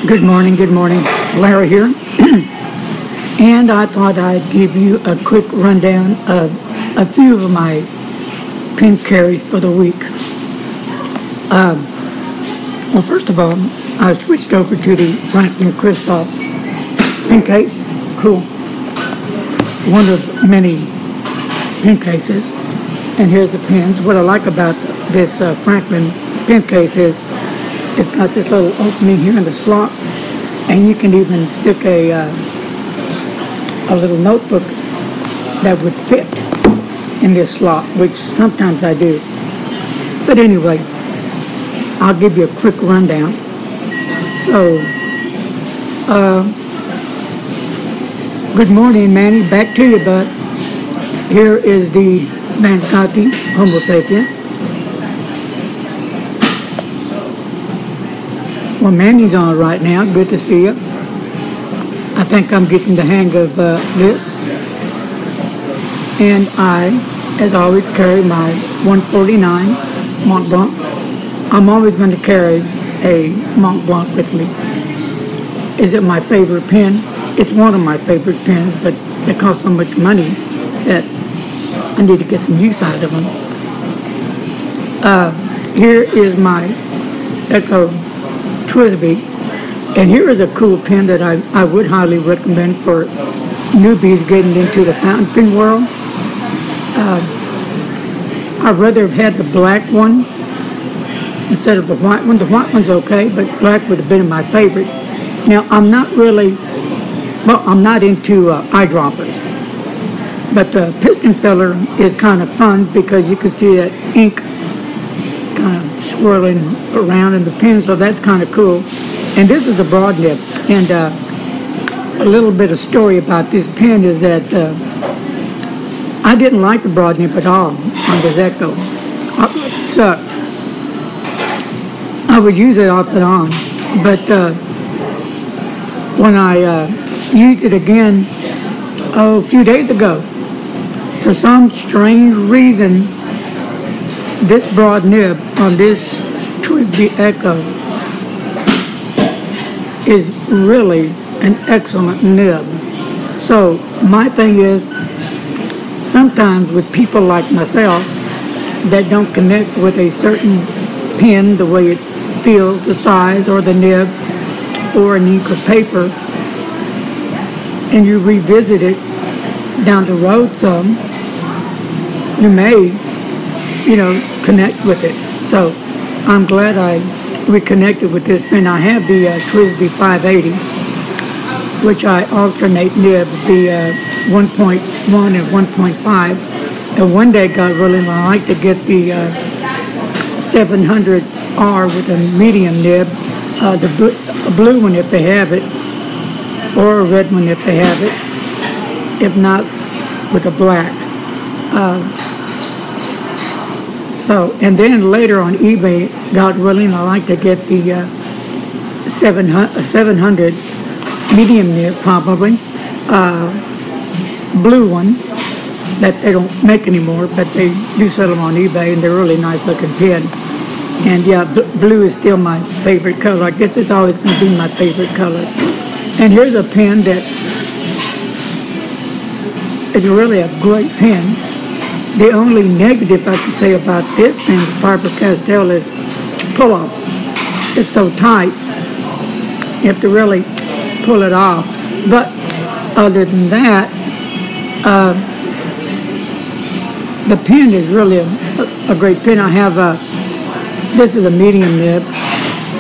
Good morning, Larry here. And I thought I'd give you a quick rundown of a few of my pen carries for the week. Well, first of all, I switched over to the Franklin Christoph pen case. Cool. One of many pen cases. And here's the pens. What I like about this Franklin pen case is it's got this little opening here in the slot, and you can even stick a little notebook that would fit in this slot, which sometimes I do. But anyway, I'll give you a quick rundown. So, good morning, Manny. Back to you, bud. Here is the Mancati Homo sapien. Well, Manny's on right now. Good to see you. I think I'm getting the hang of this. And I, as always, carry my 149 Mont Blanc. I'm always going to carry a Mont Blanc with me. Is it my favorite pen? It's one of my favorite pens, but they cost so much money that I need to get some use out of them. Here is my Echo Twisby, and here is a cool pen that I would highly recommend for newbies getting into the fountain pen world. I'd rather have had the black one instead of the white one. The white one's okay, but black would have been my favorite. Now, I'm not into eyedroppers, but the piston filler is kind of fun because you can see that ink kind of swirling around in the pen, so that's kind of cool. And this is a broad nib, and a little bit of story about this pen is that I didn't like the broad nib at all on this Echo. It sucked. I would use it off and on, but when I used it again a few days ago, for some strange reason, this broad nib on this Twisby Echo is really an excellent nib. So my thing is, sometimes with people like myself that don't connect with a certain pen, the way it feels, the size, or the nib, or an ink or paper, and you revisit it down the road some, you may, connect with it. So I'm glad I reconnected with this pen. I have the Twisby 580, which I alternate nib, the 1.1 and 1.5. And one day, God willing, I like to get the 700R with a medium nib, the blue one if they have it, or a red one if they have it, if not with a black. And then later on eBay, God willing, I like to get the 700 medium nib, probably, blue one that they don't make anymore, but they do sell them on eBay, and they're really nice looking pen. And yeah, blue is still my favorite color. I guess it's always going to be my favorite color. And here's a pen that is really a great pen. The only negative I can say about this pen, the Faber-Castell, is pull-off. It's so tight, you have to really pull it off. But other than that, the pen is really a great pen. I have this is a medium nib,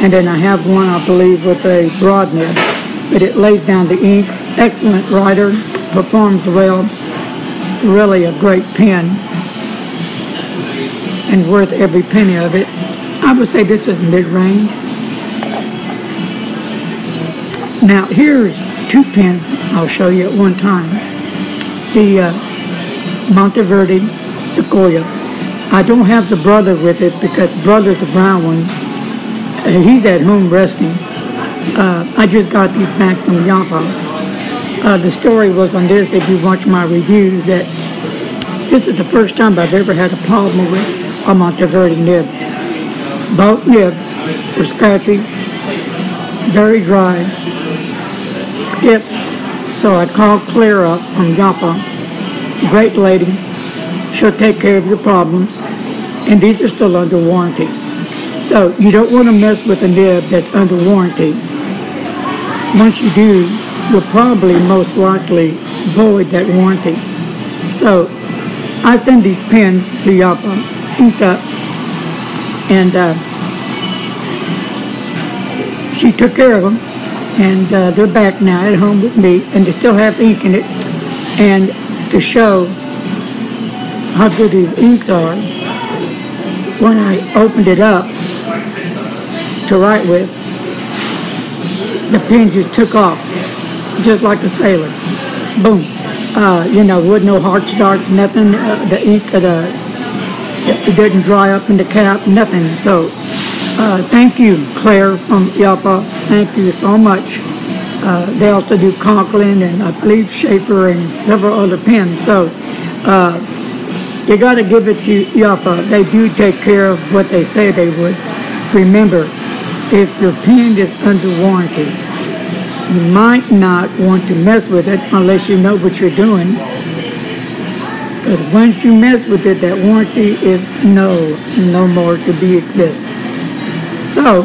and then I have one, I believe, with a broad nib. But it lays down the ink. Excellent writer, performs well. Really a great pen, and worth every penny of it. I would say this is mid-range. Now here's two pens I'll show you at one time. The Monteverde Sequoia. I don't have the brother with it because brother's the brown one. He's at home resting. I just got these back from Jaffa. The story was on this, if you watch my reviews, that this is the first time I've ever had a problem with a Monteverde nib. Both nibs were scratchy, very dry, skipped. So I called Claire up from Yapa. Great lady. She'll take care of your problems. And these are still under warranty. So you don't want to mess with a nib that's under warranty. Once you do, you'll probably most likely void that warranty. So I send these pins to Yapa, inked up, and she took care of them, and they're back now at home with me, and they still have ink in it. And to show how good these inks are, when I opened it up to write with, the pen just took off, just like a sailor. Boom. With no hard starts, nothing. The ink, it didn't dry up in the cap, nothing. So, thank you, Claire from Yapa. Thank you so much. They also do Conklin and I believe Schaefer and several other pens. So, you got to give it to Yapa. They do take care of what they say they would. Remember, if your pen is under warranty, you might not want to mess with it unless you know what you're doing. But once you mess with it, that warranty is no more to be exist. So,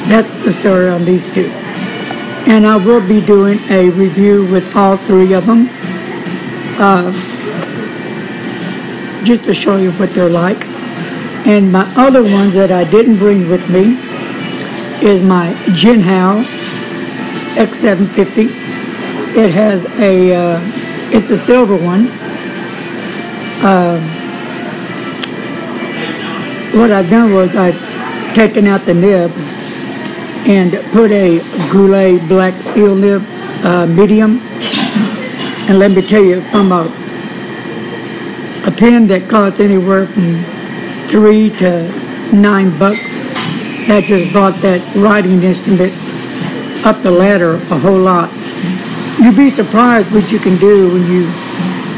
that's the story on these two. And I will be doing a review with all three of them, just to show you what they're like. And my other ones that I didn't bring with me is my Jinhao X750. It has it's a silver one. What I've done was I've taken out the nib and put a Goulet black steel nib, medium. And let me tell you, from a pen that costs anywhere from $3 to $9, that just brought that writing instrument up the ladder a whole lot. You'd be surprised what you can do when you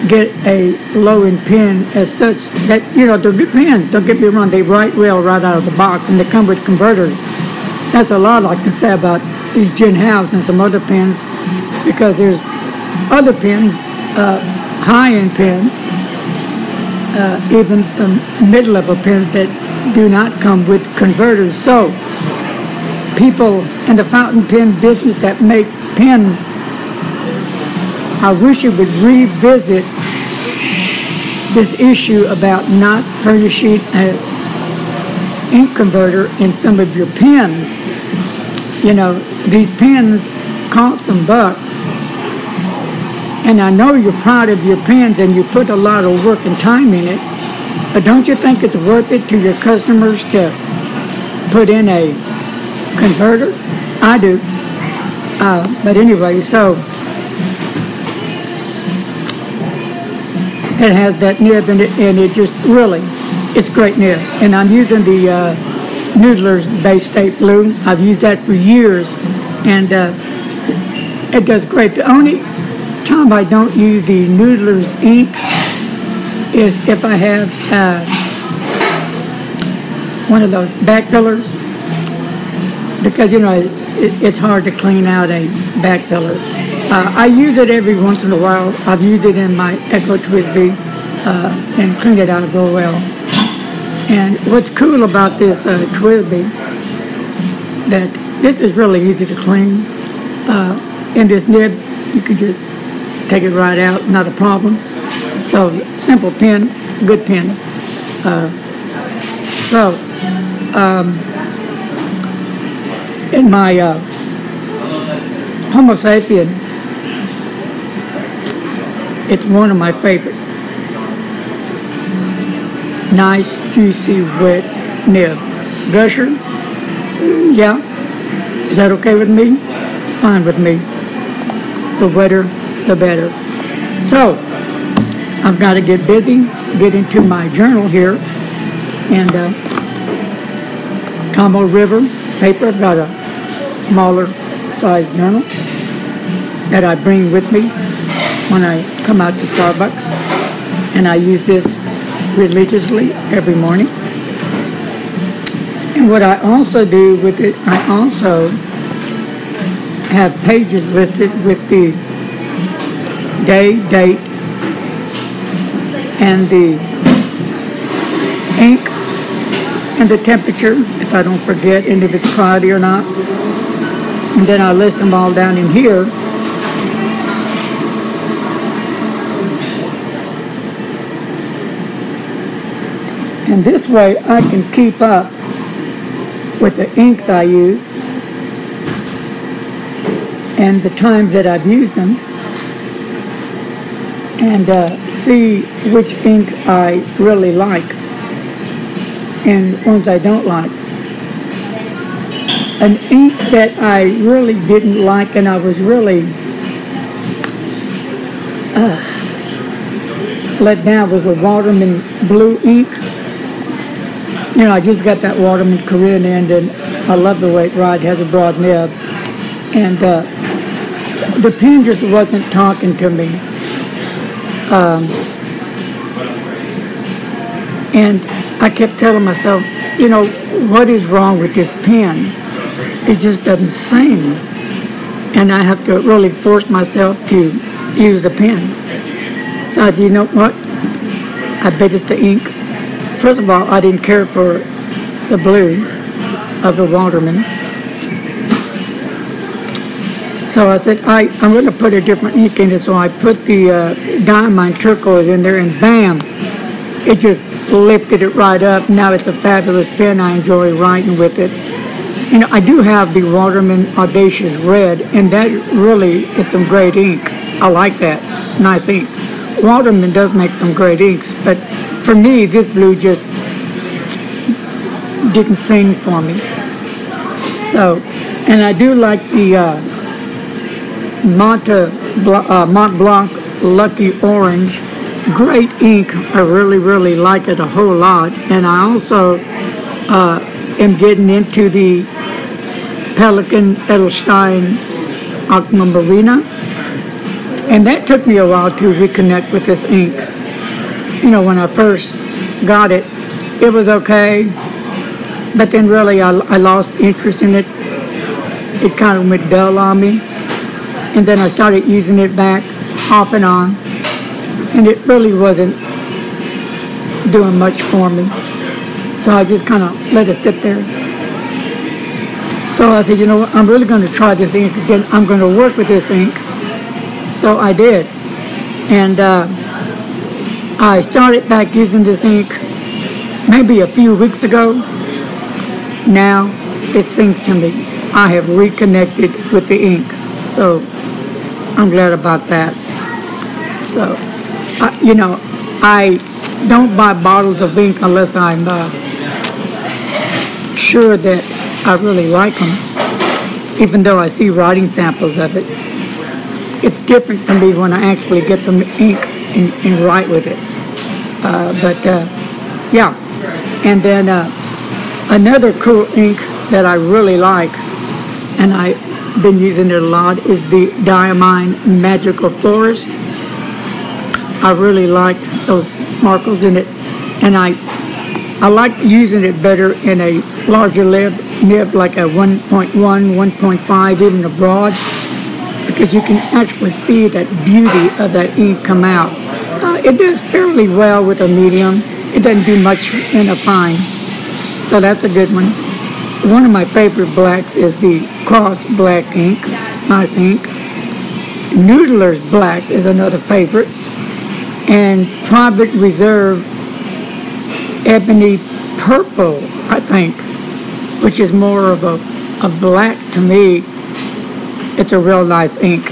get a low-end pen as such that, they're good pens, don't get me wrong, they write well right out of the box, and they come with converters. That's a lot I can say about these Jinhaos and some other pens, because there's other pens, high-end pens, even some mid-level pens that do not come with converters. So, people in the fountain pen business that make pens, I wish you would revisit this issue about not furnishing an ink converter in some of your pens. These pens cost some bucks. And I know you're proud of your pens and you put a lot of work and time in it, but don't you think it's worth it to your customers to put in a converter? I do. But anyway, so it has that nib in it, and it just really, it's great nib. And I'm using the Noodler's Bay State Blue. I've used that for years, and it does great. The only time I don't use the Noodler's ink is if I have one of those back fillers, because it's hard to clean out a back filler. I use it every once in a while. I've used it in my Echo Twisby and cleaned it out real well. And what's cool about this Twisby, that this is really easy to clean. In this nib, you can just take it right out, not a problem. So, simple pen, good pen. In my Homo sapien, it's one of my favorite. Nice, juicy, wet nib. Gusher? Yeah. Is that okay with me? Fine with me. The wetter, the better. So, I've got to get busy, get into my journal here, and Tomoe River paper. I've got a smaller size journal. that I bring with me when I come out to Starbucks, and I use this religiously every morning. And what I also do with it, I also have pages listed with the day, date, and the ink and the temperature, if I don't forget, and if it's cloudy or not. And then I list them all down in here. And this way I can keep up with the inks I use and the times that I've used them, and see which inks I really like and ones I don't like. An ink that I really didn't like and I was really let down was a Waterman blue ink. You know, I just got that Waterman Korean end, and I love the way it rides. It has a broad nib. And the pen just wasn't talking to me. And I kept telling myself, you know, what is wrong with this pen? It just doesn't sing. And I have to really force myself to use the pen. So I said, you know what? I bet it's the ink. First of all, I didn't care for the blue of the Waterman. So I said, I'm going to put a different ink in it. So I put the Diamine Turquoise in there, and bam, it just lifted it right up. Now it's a fabulous pen. I enjoy writing with it. You know, I do have the Waterman Audacious Red, and that really is some great ink. I like that. Nice ink. Waterman does make some great inks, but for me, this blue just didn't sing for me. So, and I do like the Mont Blanc Lucky Orange. Great ink. I really, really like it a whole lot. And I also am getting into the Pelikan Edelstein Aquamarina. And that took me a while to reconnect with this ink. You know, when I first got it, it was okay. But then really I lost interest in it. It kind of went dull on me. And then I started using it back off and on. And it really wasn't doing much for me. So I just kind of let it sit there. So I said, you know what, I'm really going to try this ink again. I'm going to work with this ink. So I did. And I started back using this ink maybe a few weeks ago. Now it sings to me. I have reconnected with the ink. So I'm glad about that. So, you know, I don't buy bottles of ink unless I'm sure that I really like them, even though I see writing samples of it. It's different for me when I actually get the ink and write with it. Yeah. And then another cool ink that I really like, and I've been using it a lot, is the Diamine Magical Forest. I really like those sparkles in it, and I like using it better in a larger nib like a 1.1, 1.5, even a broad, because you can actually see that beauty of that ink come out. It does fairly well with a medium. It doesn't do much in a fine, so that's a good one. One of my favorite blacks is the Cross Black ink, nice ink. Noodler's Black is another favorite. And Private Reserve Ebony Purple, I think, which is more of a black to me. It's a real nice ink.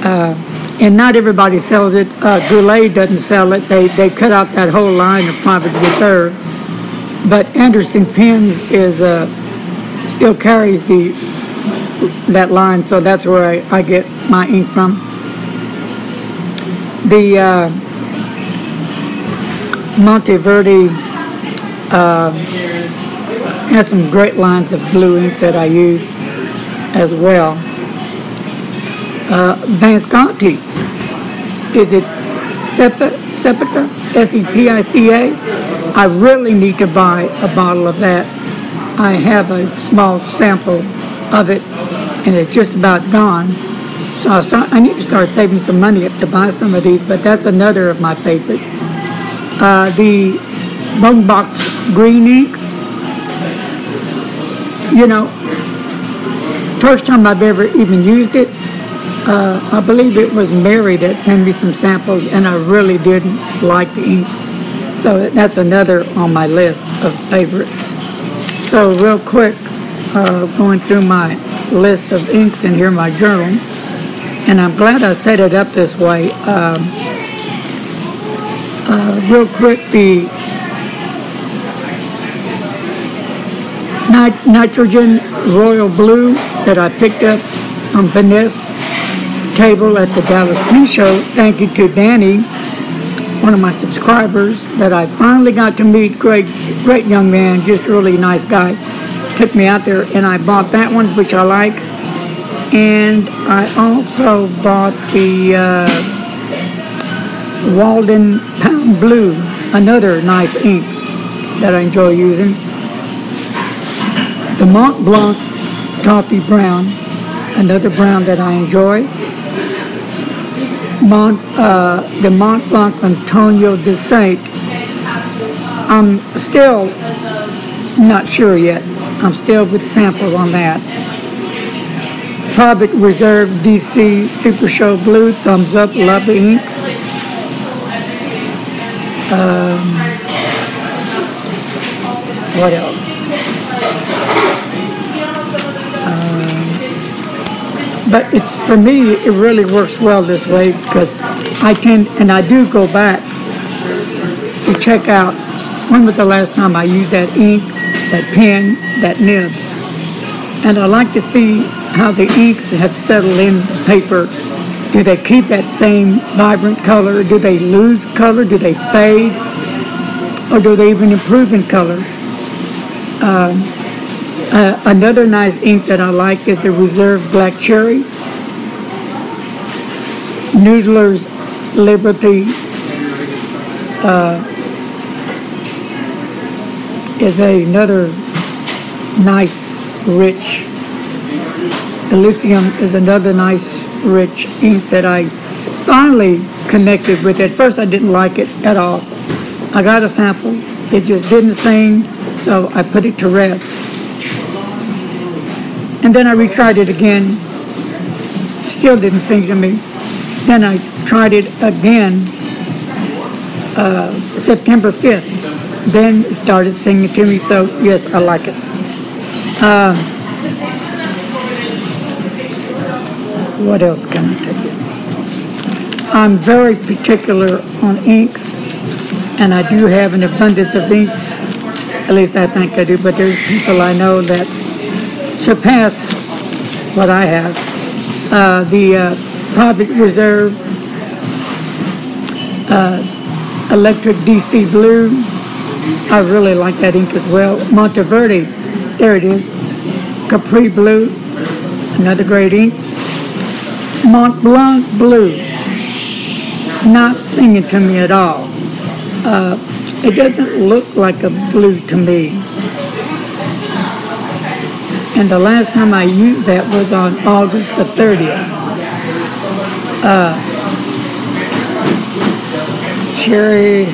And not everybody sells it. Goulet doesn't sell it. They cut out that whole line of Private Reserve. But Anderson Pens is still carries that line, so that's where I get my ink from. The Monteverde has some great lines of blue ink that I use as well. Visconti. Is it Sepica? S-E-P-I-C-A? I really need to buy a bottle of that. I have a small sample of it, and it's just about gone. So I need to start saving some money up to buy some of these, but that's another of my favorites. The Bone Box Green Ink. You know, first time I've ever even used it, I believe it was Mary that sent me some samples, and I really didn't like the ink. So that's another on my list of favorites. So real quick, going through my list of inks in here, my journal, and I'm glad I set it up this way. Real quick, the Nitrogen Royal Blue that I picked up from Vanessa's table at the Dallas Pen Show. Thank you to Danny, one of my subscribers that I finally got to meet. Great young man, just a really nice guy. Took me out there, and I bought that one, which I like. And I also bought the Walden Pound Blue, another nice ink that I enjoy using. The Mont Blanc Toffee Brown, another brown that I enjoy. The Mont Blanc Antonio de Saint. I'm still not sure yet. I'm still with samples on that. Private Reserve DC Super Show Blue, thumbs up, love the ink. What else? But it's, for me, it really works well this way, because I tend, and I do go back to check out when was the last time I used that ink, that pen, that nib. And I like to see how the inks have settled in the paper. Do they keep that same vibrant color? Do they lose color? Do they fade? Or do they even improve in color? Another nice ink that I like is the Reserve Black Cherry. Noodler's Liberty is another nice, rich. Elysium is another nice, rich ink that I finally connected with. At first, I didn't like it at all. I got a sample. It just didn't sing, so I put it to rest. And then I retried it again. Still didn't sing to me. Then I tried it again September 5th. Then it started singing to me, so yes, I like it. What else can I tell you? I'm very particular on inks, and I do have an abundance of inks. At least I think I do, but there's people I know that surpass what I have. The Private Reserve Electric DC Blue, I really like that ink as well. Monteverde, there it is. Capri Blue, another great ink. Mont Blanc Blue, not singing to me at all. It doesn't look like a blue to me. And the last time I used that was on August the 30th. Cherry.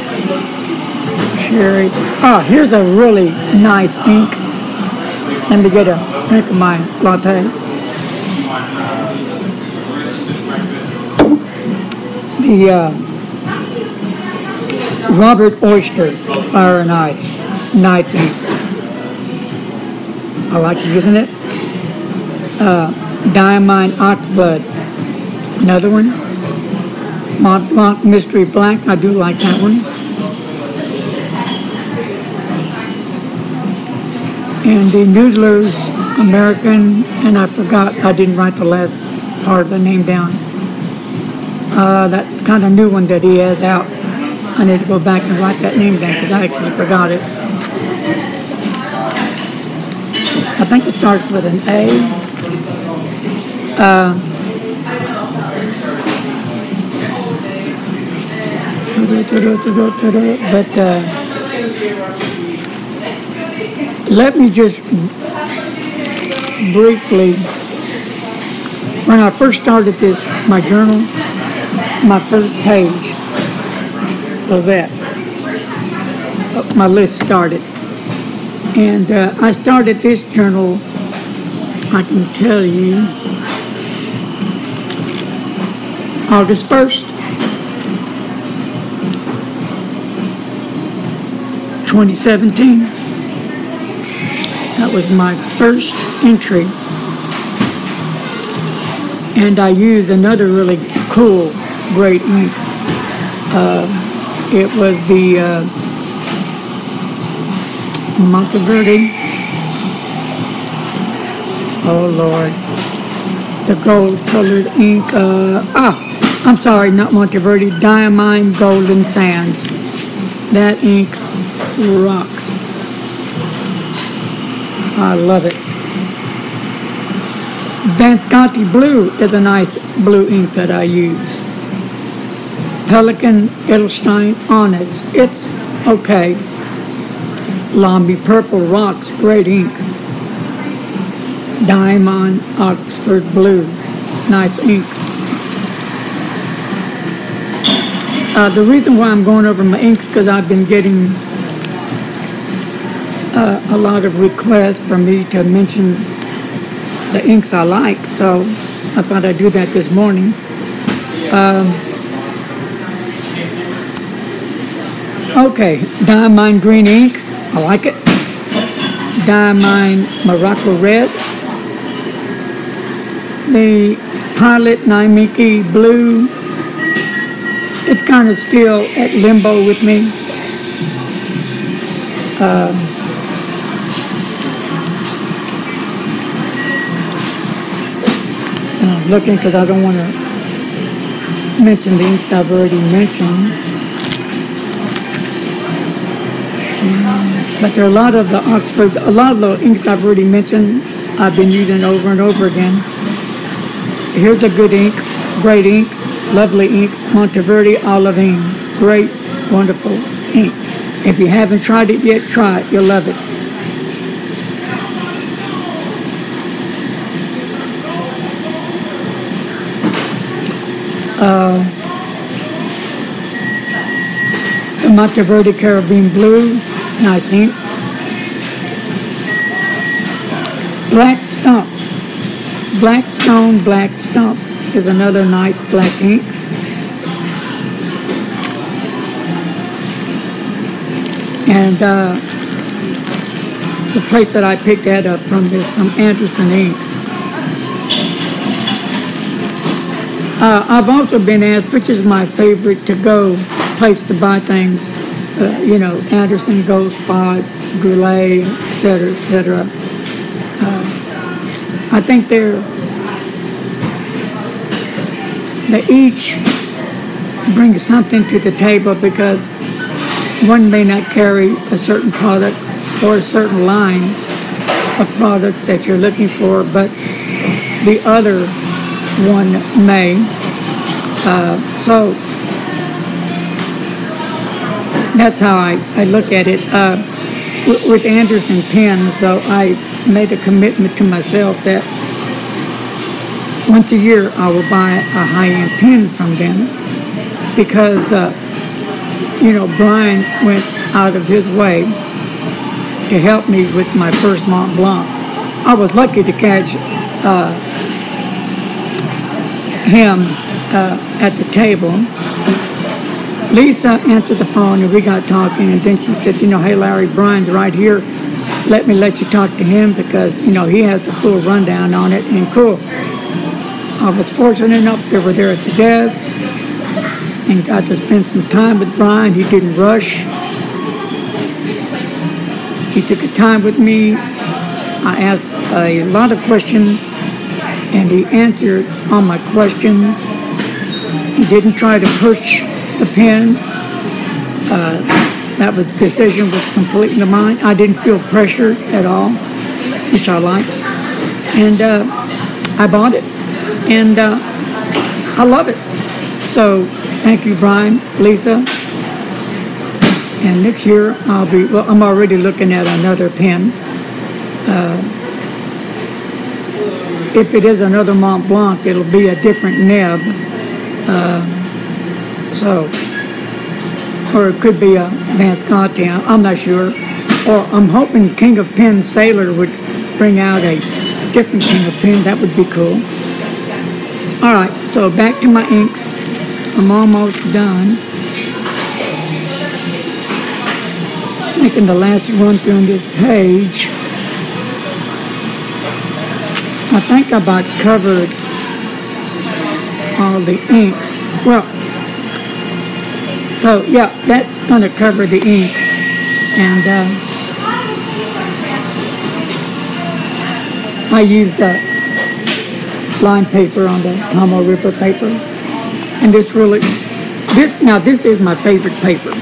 Oh, here's a really nice ink. Let me get a drink of my latte. The Robert Oyster Fire and Ice Night ink. I like using it. Diamine Oxblood, another one. Mont Blanc Mystery Black, I do like that one. And the Noodler's American, and I forgot, I didn't write the last part of the name down. That kind of new one that he has out. I need to go back and write that name down because I actually forgot it. I think it starts with an A. But let me just briefly, when I first started this, my journal, my first page of that, my list started. And I started this journal, I can tell you, August 1st, 2017. That was my first entry. And I used another really cool, great ink. It was the Monteverde. Oh Lord, the gold-colored ink. I'm sorry, not Monteverde. Diamine Golden Sands. That ink rocks. I love it. Vanscotti Blue is a nice blue ink that I use. Pelikan Edelstein Onyx. It's okay. Lamy Purple Rocks, great ink. Diamond Oxford Blue, nice ink. The reason why I'm going over my inks because I've been getting a lot of requests for me to mention the inks I like, so I thought I'd do that this morning. Okay, Diamine Green ink, I like it. Diamine Morocco Red. The Pilot Naimiki Blue. It's kind of still at limbo with me. I'm looking because I don't want to mention the inks I've already mentioned. But there are a lot of the Oxford, a lot of the inks I've already mentioned, I've been using over and over again. Here's a good ink, great ink, lovely ink, Monteverde Olivine. Great, wonderful ink. If you haven't tried it yet, try it. You'll love it. The Monteverde Caribbean Blue, nice ink. Black Stump. Blackstone Black Stump is another nice black ink. And the place that I picked that up from is from Anderson Inks. I've also been asked which is my favorite to go place to buy things. You know, Anderson, Gold Spot, Goulet, etc., etc. I think they each bring something to the table because one may not carry a certain product or a certain line of products that you're looking for, but the other one may. So that's how I look at it. With Anderson pens, though, I made a commitment to myself that once a year I will buy a high-end pen from them because, you know, Brian went out of his way to help me with my first Mont Blanc. I was lucky to catch him at the table. Lisa answered the phone and we got talking, and then she said, you know, hey Larry, Brian's right here. Let me let you talk to him because, you know, he has a full rundown on it. And cool. I was fortunate enough they were there at the desk and got to spend some time with Brian. He didn't rush. He took his time with me. I asked a lot of questions and he answered all my questions. He didn't try to push the pen. That decision was completely mine. I didn't feel pressured at all, which I like. And I bought it. And I love it. So thank you, Brian, Lisa, And next year I'm already looking at another pen. If it is another Mont Blanc, it'll be a different nib. Or it could be a Vance Conti, I'm not sure. Or I'm hoping King of Pens Sailor would bring out a different King of Pens. That would be cool. All right, so back to my inks. I'm almost done. Making the last run through on this page. I think I about covered all the inks. Well, so yeah, that's going to cover the ink. And I used line paper on the Tomoe River paper. And this is my favorite paper.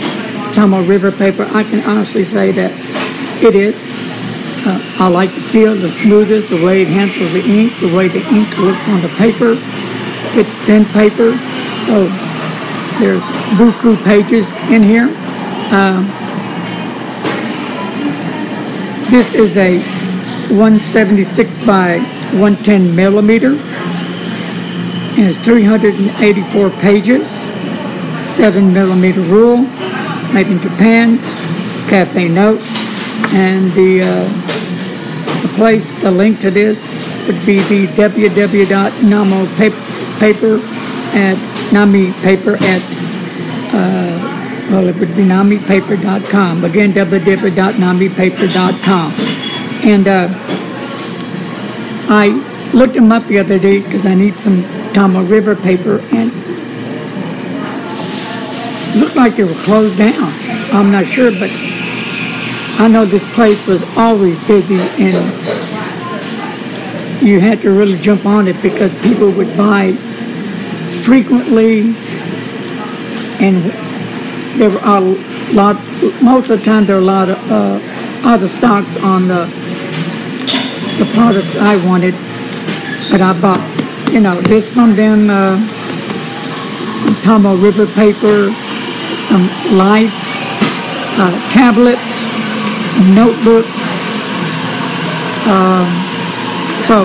Tomoe River paper. I can honestly say that it is. I like the feel, the smoothness, the way it handles the ink, the way the ink looks on the paper. It's thin paper, so there's buku pages in here. This is a 176 by 110 millimeter, and it's 384 pages, 7 millimeter rule, made in Japan, cafe note, and the link to this would be the www.namipaper well, it would be namipaper.com. Again, www.namipaper.com. And I looked them up the other day because I need some Tomoe River paper, and it looked like they were closed down. I'm not sure, but I know this place was always busy, and you had to really jump on it because people would buy frequently, and there were a lot. Most of the time, there were a lot of out of stocks on the products I wanted, but I bought, this from them, some Tomoe River paper, some Life tablets, notebooks. So,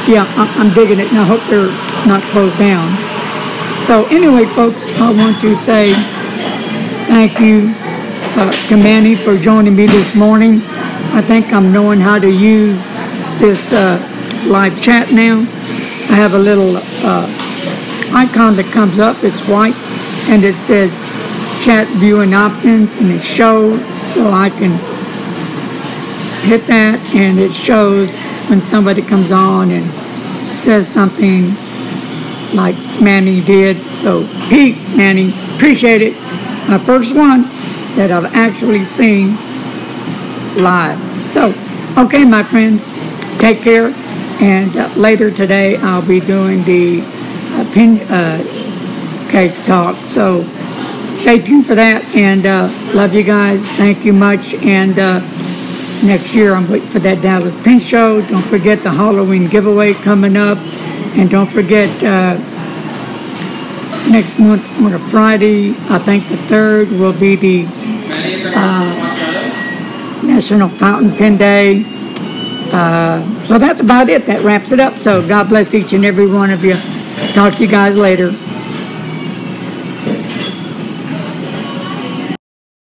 yeah, I'm digging it, and I hope they're not closed down. So, anyway, folks, I want to say thank you to Manny for joining me this morning. I think I'm knowing how to use this live chat now. I have a little icon that comes up. It's white, and it says chat viewing options, and it shows, so I can hit that, and it shows when somebody comes on and says something like Manny did. So peace, Manny. Appreciate it. My first one that I've actually seen live. So, okay, my friends, take care. And later today, I'll be doing the pin case talk. So stay tuned for that. And love you guys. Thank you much. And next year, I'm waiting for that Dallas Pin Show. Don't forget the Halloween giveaway coming up. And don't forget next month on a Friday, I think the 3rd, will be the National Fountain Pen Day. So that's about it. That wraps it up. So God bless each and every one of you. Talk to you guys later.